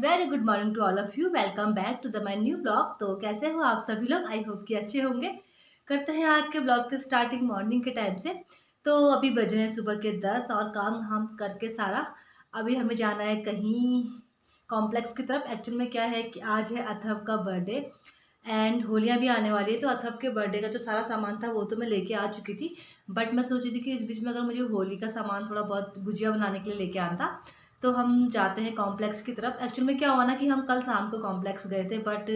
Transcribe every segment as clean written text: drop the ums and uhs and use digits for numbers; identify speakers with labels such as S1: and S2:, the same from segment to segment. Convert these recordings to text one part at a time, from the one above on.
S1: Very good morning to all of you. Welcome back to the my new blog. तो कैसे हो आप सभी लोग? आई होप कि अच्छे होंगे। करते हैं आज के ब्लॉग की स्टार्टिंग मॉर्निंग के टाइम से। तो अभी बज रहे हैं सुबह के 10 और काम हम करके सारा अभी हमें जाना है कहीं कॉम्प्लेक्स की तरफ। एक्चुअल में क्या है कि आज है अथर्व का बर्थडे एंड होलियाँ भी आने वाली है। तो अथर्व के बर्थडे का जो सारा सामान था वो तो मैं लेके आ चुकी थी, बट मैं सोची थी कि इस बीच में अगर मुझे होली का सामान थोड़ा बहुत गुजिया बनाने के लिए लेके आना था, तो हम जाते हैं कॉम्प्लेक्स की तरफ। एक्चुअल में क्या हुआ ना कि हम कल शाम को कॉम्प्लेक्स गए थे, but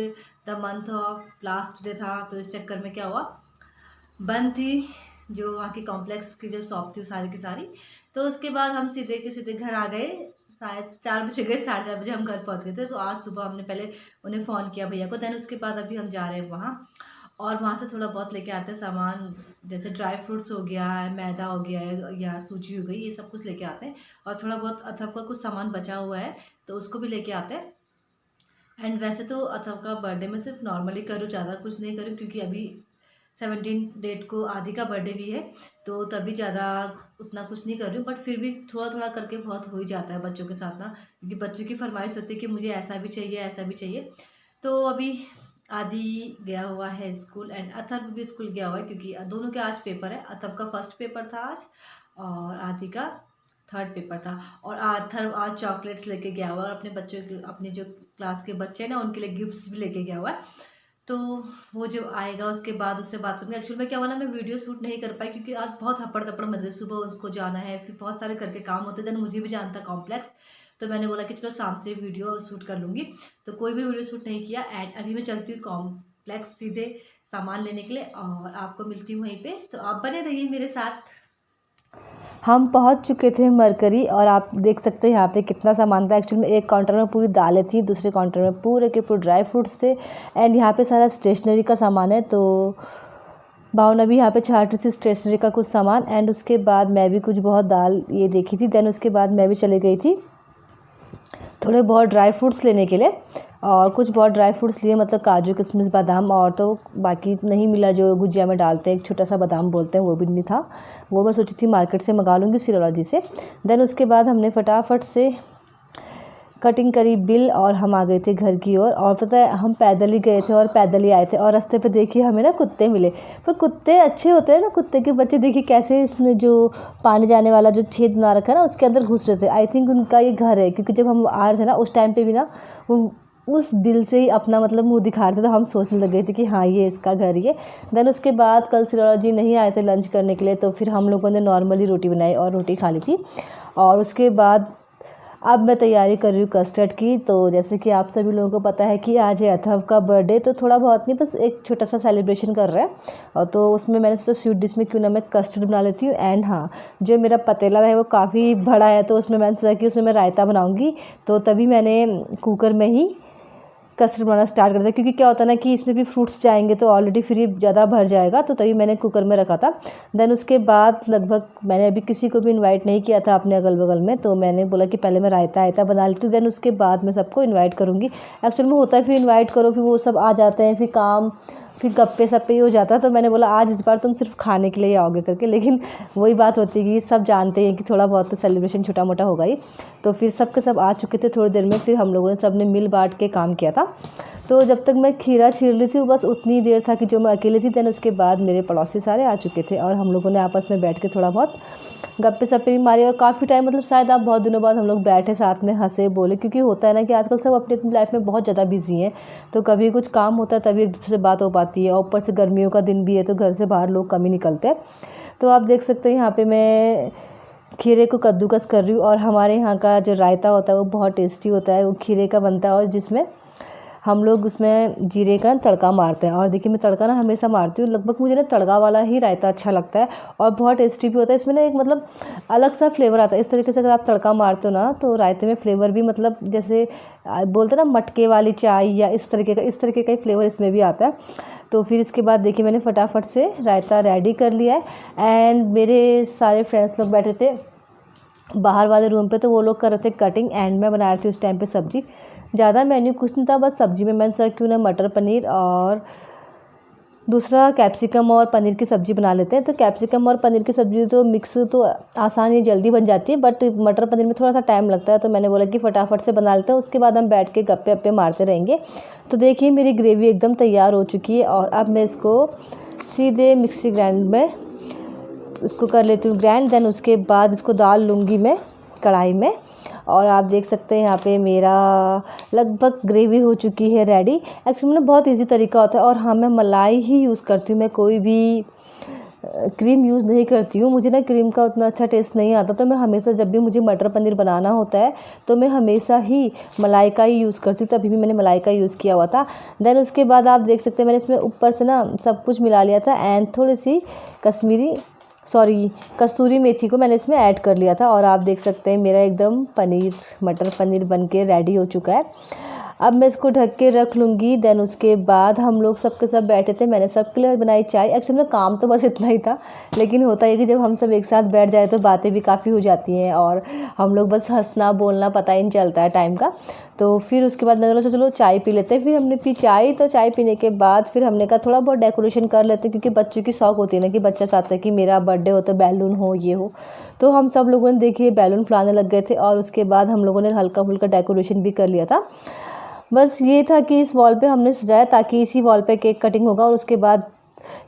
S1: the month of last day था, तो इस चक्कर में क्या हुआ, बंद थी जो वहाँ की कॉम्प्लेक्स की जो शॉप थी वो सारी की सारी। तो उसके बाद हम सीधे के सीधे घर आ गए। शायद 4 बजे गए, 4:30 बजे हम घर पहुँच गए थे। तो आज सुबह हमने पहले उन्हें फ़ोन किया भैया को, देन उसके बाद अभी हम जा रहे हैं वहाँ, और वहाँ से थोड़ा बहुत लेके आते हैं सामान, जैसे ड्राई फ्रूट्स हो गया है, मैदा हो गया है या सूजी हो गई, ये सब कुछ लेके आते हैं। और थोड़ा बहुत अथर्व का कुछ सामान बचा हुआ है तो उसको भी लेके आते हैं। एंड वैसे तो अथर्व का बर्थडे में सिर्फ नॉर्मली करूँ, ज़्यादा कुछ नहीं करूँ, क्योंकि अभी 17 डेट को आदि का बर्थडे भी है, तो तभी ज़्यादा उतना कुछ नहीं कर रही हूँ। बट फिर भी थोड़ा थोड़ा करके बहुत हो ही जाता है बच्चों के साथ ना, क्योंकि बच्चों की फरमाइश होती है कि मुझे ऐसा भी चाहिए ऐसा भी चाहिए। तो अभी आदि गया हुआ है स्कूल एंड अथर्व भी स्कूल गया हुआ है, क्योंकि दोनों के आज पेपर है। अथर्व का फर्स्ट पेपर था आज और आदि का थर्ड पेपर था। और अथर्व आज चॉकलेट्स लेके गया हुआ है, और अपने बच्चों के, अपने जो क्लास के बच्चे हैं ना, उनके लिए गिफ्ट्स भी लेके गया हुआ है। तो वो जब आएगा उसके बाद उससे बात करेंगे। एक्चुअली में क्या हुआ ना, मैं वीडियो शूट नहीं कर पाई क्योंकि आज बहुत हपड़ तपड़ मच गई। सुबह उसको जाना है, फिर बहुत सारे करके काम होते, देन मुझे भी जाना था कॉम्प्लेक्स। तो मैंने बोला कि चलो शाम से वीडियो शूट कर लूँगी, तो कोई भी वीडियो शूट नहीं किया। एंड अभी मैं चलती हूँ कॉम्प्लेक्स सीधे सामान लेने के लिए, और आपको मिलती हूँ वहीं पे। तो आप बने रहिए मेरे साथ।
S2: हम पहुंच चुके थे मरकरी, और आप देख सकते हैं यहाँ पे कितना सामान था। एक्चुअली में एक काउंटर में पूरी दालें थी, दूसरे काउंटर में पूरे के पूरे ड्राई फ्रूट्स थे, एंड यहाँ पे सारा स्टेशनरी का सामान है। तो भावना भी यहाँ पे छाट रही थी स्टेशनरी का कुछ सामान, एंड उसके बाद मैं भी कुछ बहुत दाल ये देखी थी। देन उसके बाद मैं भी चली गई थी थोड़े बहुत ड्राई फ्रूट्स लेने के लिए, और कुछ बहुत ड्राई फ्रूट्स लिए, मतलब काजू किशमिश बादाम, और तो बाकी नहीं मिला जो गुजिया में डालते हैं, एक छोटा सा बादाम बोलते हैं, वो भी नहीं था। वो मैं सोची थी मार्केट से मंगा लूँगी, सिरोलॉजी से। देन उसके बाद हमने फटाफट से कटिंग करी बिल, और हम आ गए थे घर की ओर। और पता है, हम पैदल ही गए थे और पैदल ही आए थे, और रास्ते पे देखिए हमें ना कुत्ते मिले। पर कुत्ते अच्छे होते हैं ना, कुत्ते के बच्चे देखिए कैसे इसमें जो पानी जाने वाला जो छेद बना रखा है ना, उसके अंदर घुस रहे थे। आई थिंक उनका ये घर है, क्योंकि जब हम आ रहे थे ना उस टाइम पे भी ना, वो उस बिल से ही अपना मतलब मुंह दिखा रहे थे, तो हम सोचने लगे थे कि हाँ ये इसका घर ही है। देन उसके बाद कल सिरोलॉजी नहीं आए थे लंच करने के लिए, तो फिर हम लोगों ने नॉर्मली रोटी बनाई और रोटी खा ली थी। और उसके बाद अब मैं तैयारी कर रही हूँ कस्टर्ड की। तो जैसे कि आप सभी लोगों को पता है कि आज है अथर्व का बर्थडे, तो थोड़ा बहुत नहीं, बस एक छोटा सा सेलिब्रेशन कर रहा है। और तो उसमें मैंने सोचा स्वीट डिश में क्यों ना मैं कस्टर्ड बना लेती हूँ। एंड हाँ, जो मेरा पतीला है वो काफ़ी बड़ा है, तो उसमें मैंने सोचा कि उसमें मैं रायता बनाऊँगी, तो तभी मैंने कुकर में ही कस्टर्ड बनाना स्टार्ट कर दिया। क्योंकि क्या होता है ना कि इसमें भी फ्रूट्स जाएंगे तो ऑलरेडी फिर ज़्यादा भर जाएगा, तो तभी मैंने कुकर में रखा था। देन उसके बाद लगभग मैंने अभी किसी को भी इनवाइट नहीं किया था अपने अगल बगल में, तो मैंने बोला कि पहले मैं रायता बना लेती हूँ, देन उसके बाद मैं सबको इन्वाइट करूँगी। एक्चुअल में होता है फिर इन्वाइट करो, फिर वो सब आ जाते हैं, फिर काम, फिर गप्पे सप्पे ही हो जाता है। तो मैंने बोला आज इस बार तुम सिर्फ खाने के लिए आओगे करके, लेकिन वही बात होती है कि सब जानते हैं कि थोड़ा बहुत तो सेलिब्रेशन छोटा मोटा होगा ही। तो फिर सब के सब आ चुके थे थोड़ी देर में, फिर हम लोगों ने सब ने मिल बांट के काम किया था। तो जब तक मैं खीरा छील रही थी वो बस उतनी देर था कि जो मैं अकेली थी। देन उसके बाद मेरे पड़ोसी सारे आ चुके थे, और हम लोगों ने आपस में बैठ के थोड़ा बहुत गप्पे सप्पे भी मारे, और काफ़ी टाइम, मतलब शायद आप बहुत दिनों बाद हम लोग बैठे साथ में हंसे बोले। क्योंकि होता है ना कि आजकल सब अपनी अपनी लाइफ में बहुत ज़्यादा बिजी हैं, तो कभी कुछ काम होता है तभी एक दूसरे से बात हो पाती है, और ऊपर से गर्मियों का दिन भी है तो घर से बाहर लोग कम ही निकलते हैं। तो आप देख सकते हैं यहाँ पे मैं खीरे को कद्दूकस कर रही हूँ, और हमारे यहाँ का जो रायता होता है वो बहुत टेस्टी होता है, वो खीरे का बनता है, और जिसमें हम लोग उसमें जीरे का तड़का मारते हैं। और देखिए मैं तड़का ना हमेशा मारती हूँ, लगभग मुझे ना तड़का वाला ही रायता अच्छा लगता है, और बहुत टेस्टी भी होता है। इसमें ना एक मतलब अलग सा फ्लेवर आता है। इस तरीके से अगर आप तड़का मारते हो ना, तो रायते में फ्लेवर भी, मतलब जैसे बोलते हैं ना मटके वाली चाय, या इस तरीके का ही फ्लेवर इसमें भी आता है। तो फिर इसके बाद देखिए मैंने फटाफट से रायता रेडी कर लिया है, एंड मेरे सारे फ्रेंड्स लोग बैठे थे बाहर वाले रूम पे, तो वो लोग कर रहे थे कटिंग, एंड मैं बना रही थी उस टाइम पे सब्ज़ी। ज़्यादा मेन्यू कुछ नहीं था, बस सब्ज़ी में मैंने सोचा क्यों ना मटर पनीर और दूसरा कैप्सिकम और पनीर की सब्ज़ी बना लेते हैं। तो कैप्सिकम और पनीर की सब्ज़ी तो मिक्स तो आसान ही जल्दी बन जाती है, बट मटर पनीर में थोड़ा सा टाइम लगता है। तो मैंने बोला कि फटाफट से बना लेते हैं, उसके बाद हम बैठ के गप्पे अप्पे मारते रहेंगे। तो देखिए मेरी ग्रेवी एकदम तैयार हो चुकी है और अब मैं इसको सीधे मिक्सी ग्राइंड में इसको कर लेती हूँ ग्राइंड। देन उसके बाद इसको डाल लूँगी मैं कढ़ाई में। और आप देख सकते हैं यहाँ पे मेरा लगभग ग्रेवी हो चुकी है रेडी। एक्चुअली में बहुत इजी तरीका होता है और हाँ, मैं मलाई ही यूज़ करती हूँ, मैं कोई भी क्रीम यूज़ नहीं करती हूँ। मुझे ना क्रीम का उतना अच्छा टेस्ट नहीं आता, तो मैं हमेशा जब भी मुझे मटर पनीर बनाना होता है तो मैं हमेशा ही मलाई का ही यूज़ करती हूँ। तो अभी भी मैंने मलाई का यूज़ किया हुआ था। देन उसके बाद आप देख सकते हैं मैंने इसमें ऊपर से ना सब कुछ मिला लिया था एंड थोड़ी सी कसूरी मेथी को मैंने इसमें ऐड कर लिया था। और आप देख सकते हैं मेरा एकदम मटर पनीर बन के रेडी हो चुका है। अब मैं इसको ढक के रख लूँगी। देन उसके बाद हम लोग सबके सब बैठे थे, मैंने सबके लिए बनाई चाय। एक्चुअली में काम तो बस इतना ही था, लेकिन होता है कि जब हम सब एक साथ बैठ जाए तो बातें भी काफ़ी हो जाती हैं और हम लोग बस हंसना बोलना पता ही नहीं चलता है टाइम का। तो फिर उसके बाद मैंने बोला चलो चाय पी लेते हैं। फिर हमने पी चाय। तो चाय पीने के बाद फिर हमने कहा थोड़ा बहुत डेकोरेशन कर लेते हैं, क्योंकि बच्चों की शौक होती है ना कि बच्चा चाहता है कि मेरा बर्थडे हो तो बैलून हो, ये हो। तो हम सब लोगों ने देखिए बैलून फुलाने लग गए थे और उसके बाद हम लोगों ने हल्का फुल्का डेकोरेशन भी कर लिया था। बस ये था कि इस वॉल पे हमने सजाया ताकि इसी वॉल पे केक कटिंग होगा और उसके बाद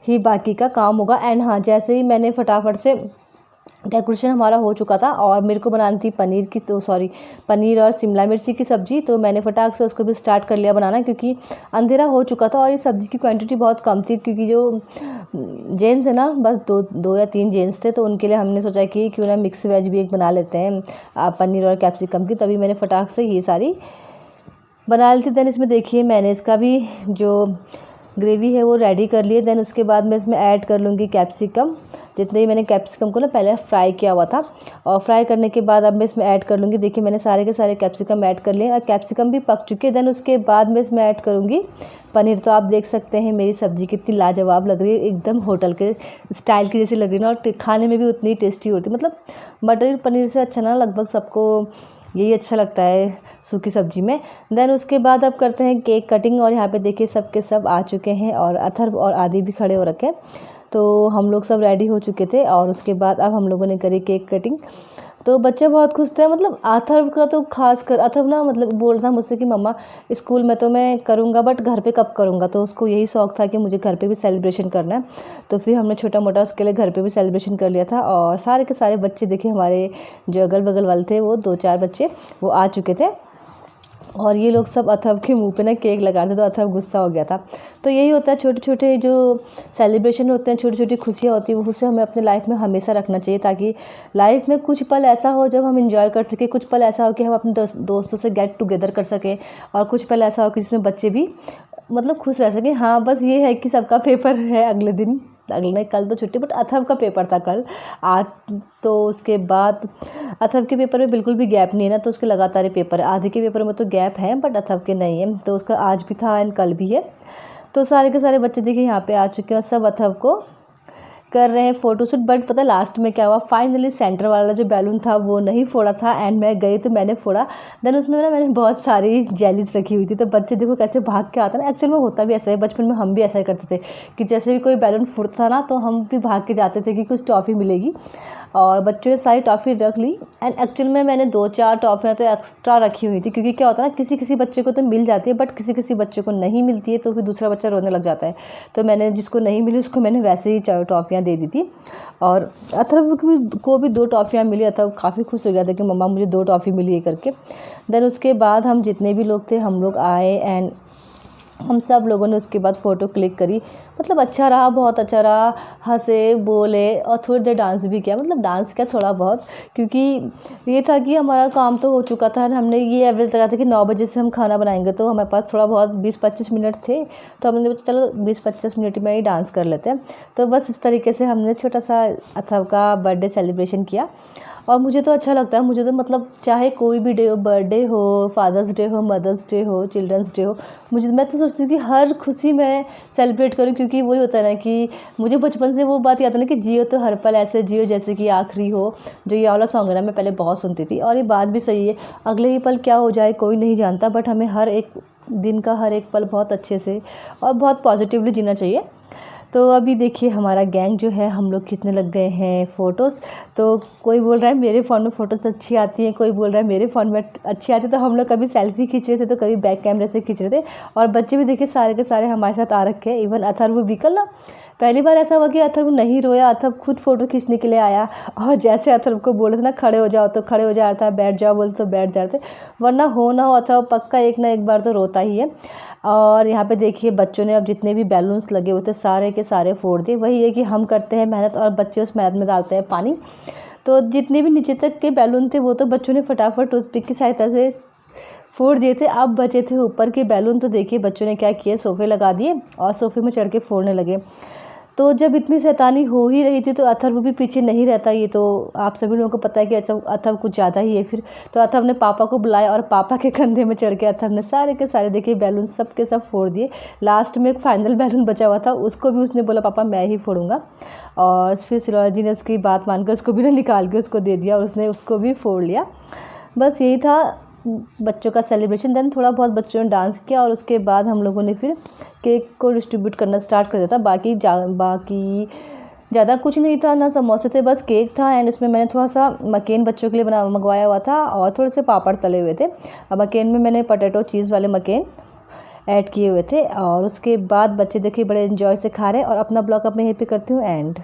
S2: ही बाकी का काम होगा। एंड हाँ, जैसे ही मैंने फटाफट से डेकोरेशन हमारा हो चुका था और मेरे को बनानी थी पनीर और शिमला मिर्ची की सब्ज़ी। तो मैंने फटाक से उसको भी स्टार्ट कर लिया बनाना, क्योंकि अंधेरा हो चुका था और ये सब्ज़ी की क्वांटिटी बहुत कम थी, क्योंकि जो जेंट्स है ना बस दो या तीन जेंट्स थे। तो उनके लिए हमने सोचा कि क्यों ना मिक्स वेज भी एक बना लेते हैं पनीर और कैप्सिकम की। तभी मैंने फटाक से ये सारी बना ली थी। देन इसमें देखिए मैंने इसका भी जो ग्रेवी है वो रेडी कर लिए। देन उसके बाद मैं इसमें ऐड कर लूँगी कैप्सिकम। जितने ही मैंने कैप्सिकम को ना पहले फ्राई किया हुआ था और फ्राई करने के बाद अब मैं इसमें ऐड कर लूँगी। देखिए मैंने सारे के सारे कैप्सिकम ऐड कर लिए और कैप्सिकम भी पक चुके हैं। देन उसके बाद मैं इसमें ऐड करूँगी पनीर। तो आप देख सकते हैं मेरी सब्ज़ी कितनी लाजवाब लग रही है, एकदम होटल के स्टाइल की जैसी लग रही है ना, और खाने में भी उतनी टेस्टी होती है। मतलब मटर पनीर से अच्छा ना लगभग सबको यही अच्छा लगता है सूखी सब्ज़ी में। देन उसके बाद अब करते हैं केक कटिंग। और यहाँ पे देखिए सबके सब आ चुके हैं और अथर्व और आदि भी खड़े हो रखे हैं। तो हम लोग सब रेडी हो चुके थे और उसके बाद अब हम लोगों ने करी केक कटिंग। तो बच्चे बहुत खुश थे। मतलब अथर्व का तो खास कर अथर्व ना मतलब बोल रहा मुझसे कि मम्मा स्कूल में तो मैं करूँगा बट घर पे कब करूँगा। तो उसको यही शौक़ था कि मुझे घर पे भी सेलिब्रेशन करना है। तो फिर हमने छोटा मोटा उसके लिए घर पे भी सेलिब्रेशन कर लिया था। और सारे के सारे बच्चे देखिए हमारे जो अगल बगल वाले थे वो 2-4 बच्चे वो आ चुके थे और ये लोग सब अथर्व के मुंह पे ना केक लगा रहे थे। तो अथर्व गुस्सा हो गया था। तो यही होता है, छोटे छोटे जो सेलिब्रेशन होते हैं, छोटी छोटी खुशियाँ होती हैं, उसे हमें अपने लाइफ में हमेशा रखना चाहिए, ताकि लाइफ में कुछ पल ऐसा हो जब हम इंजॉय कर सकें, कुछ पल ऐसा हो कि हम अपने दोस्तों से गेट टुगेदर कर सकें, और कुछ पल ऐसा हो कि जिसमें बच्चे भी मतलब खुश रह सकें। हाँ, बस ये है कि सबका पेपर है अगले दिन, कल तो छुट्टी, बट अथर्व का पेपर था कल आज। तो उसके बाद अथर्व के पेपर में बिल्कुल भी गैप नहीं है ना, तो उसके लगातार पेपर है। आधे के पेपर में तो गैप है बट अथर्व के नहीं है। तो उसका आज भी था एंड कल भी है। तो सारे के सारे बच्चे देखिए यहाँ पे आ चुके हैं और सब अथर्व को कर रहे हैं फ़ोटोशूट। बट पता है लास्ट में क्या हुआ, फाइनली सेंटर वाला जो बैलून था वो नहीं फोड़ा था एंड मैं गई तो मैंने फोड़ा। देन उसमें ना मैंने बहुत सारी जेलीज रखी हुई थी। तो बच्चे देखो कैसे भाग के आता ना, एक्चुअल में होता भी ऐसा है, बचपन में हम भी ऐसा ही करते थे कि जैसे भी कोई बैलून फूटता ना तो हम भी भाग के जाते थे कि कुछ टॉफ़ी मिलेगी। और बच्चों ने सारी टॉफ़ी रख ली एंड एक्चुअल में मैंने 2-4 टॉफ़ियाँ तो एक्स्ट्रा रखी हुई थी, क्योंकि क्या होता है ना, किसी किसी बच्चे को तो मिल जाती है बट किसी किसी बच्चे को नहीं मिलती है, तो फिर दूसरा बच्चा रोने लग जाता है। तो मैंने जिसको नहीं मिली उसको मैंने वैसे ही टॉफ़ियाँ दे दी थी। और अथर्व को भी 2 टॉफ़ियाँ मिली। अथर्व काफ़ी खुश हो गया था कि मम्मा मुझे 2 टॉफ़ी मिली है करके। देन उसके बाद हम जितने भी लोग थे हम लोग आए एंड हम सब लोगों ने उसके बाद फ़ोटो क्लिक करी। मतलब अच्छा रहा, बहुत अच्छा रहा, हंसे बोले और थोड़ी देर डांस भी किया। मतलब डांस किया थोड़ा बहुत, क्योंकि ये था कि हमारा काम तो हो चुका था। हमने ये एवरेज लगा था कि 9 बजे से हम खाना बनाएंगे, तो हमारे पास थोड़ा बहुत 20-25 मिनट थे। तो हमने चलो 20-25 मिनट में ही डांस कर लेते हैं। तो बस इस तरीके से हमने छोटा सा अथर्व का बर्थडे सेलिब्रेशन किया। और मुझे तो अच्छा लगता है, मुझे तो मतलब चाहे कोई भी डे हो, बर्थडे हो, फादर्स डे हो, मदर्स डे हो, चिल्ड्रंस डे हो, मैं तो सोचती हूँ कि हर खुशी मैं सेलिब्रेट करूँ। क्योंकि वही होता है ना कि मुझे बचपन से वो बात याद है ना कि जियो तो हर पल ऐसे जियो जैसे कि आखिरी हो। जो ये वाला सॉन्ग है ना, मैं पहले बहुत सुनती थी और ये बात भी सही है, अगले ही पल क्या हो जाए कोई नहीं जानता, बट हमें हर एक दिन का हर एक पल बहुत अच्छे से और बहुत पॉजिटिवली जीना चाहिए। तो अभी देखिए हमारा गैंग जो है हम लोग खींचने लग गए हैं फ़ोटोज़। तो कोई बोल रहा है मेरे फ़ोन में फ़ोटोज़ अच्छी आती हैं, कोई बोल रहा है मेरे फ़ोन में अच्छी आती है। तो हम लोग कभी सेल्फ़ी खींच रहे थे तो कभी बैक कैमरे से खींच रहे थे। और बच्चे भी देखिए सारे के सारे हमारे साथ आ रखे हैं। इवन अथर्व भी कल ना पहली बार ऐसा हुआ कि अथर्व नहीं रोया, अथर्व खुद फ़ोटो खींचने के लिए आया। और जैसे अथर्व को बोले थे ना खड़े हो जाओ तो खड़े हो जा रहा था, बैठ जाओ बोले तो बैठ जा रहे थे। वरना हो ना हो अथर्व पक्का एक ना एक बार तो रोता ही है। और यहाँ पे देखिए बच्चों ने अब जितने भी बैलून्स लगे हुए थे सारे के सारे फोड़ दिए। वही है कि हम करते हैं मेहनत और बच्चे उस मेहनत में डालते हैं पानी। तो जितने भी नीचे तक के बैलून थे वो तो बच्चों ने फटाफट टूथपिक की सहायता से फोड़ दिए थे। अब बचे थे ऊपर के बैलून। तो देखिए बच्चों ने क्या किया, सोफ़े लगा दिए और सोफ़े में चढ़ के फोड़ने लगे। तो जब इतनी शैतानी हो ही रही थी तो अथर्व भी पीछे नहीं रहता। ये तो आप सभी लोगों को पता है कि अथर्व कुछ ज़्यादा ही है। फिर तो अथर्व ने पापा को बुलाया और पापा के कंधे में चढ़ के अथर्व ने सारे के सारे देखिए बैलून सब के सब फोड़ दिए। लास्ट में एक फाइनल बैलून बचा हुआ था, उसको भी उसने बोला पापा मैं ही फोड़ूंगा। और फिर सिलौरा जी ने उसकी बात मान के उसको भी ना निकाल के उसको दे दिया और उसने उसको भी फोड़ लिया। बस यही था बच्चों का सेलिब्रेशन। देन थोड़ा बहुत बच्चों ने डांस किया और उसके बाद हम लोगों ने फिर केक को डिस्ट्रीब्यूट करना स्टार्ट कर दिया था। बाकी ज़्यादा कुछ नहीं था, ना समोसे थे, बस केक था। एंड उसमें मैंने थोड़ा सा मकेन बच्चों के लिए मंगवाया हुआ था और थोड़े से पापड़ तले हुए थे। मकेन में मैंने पोटैटो चीज़ वाले मकेन ऐड किए हुए थे। और उसके बाद बच्चे देखिए बड़े एंजॉय से खा रहे हैं। और अपना ब्लॉग अब मैं यहीं पे करती हूँ एंड।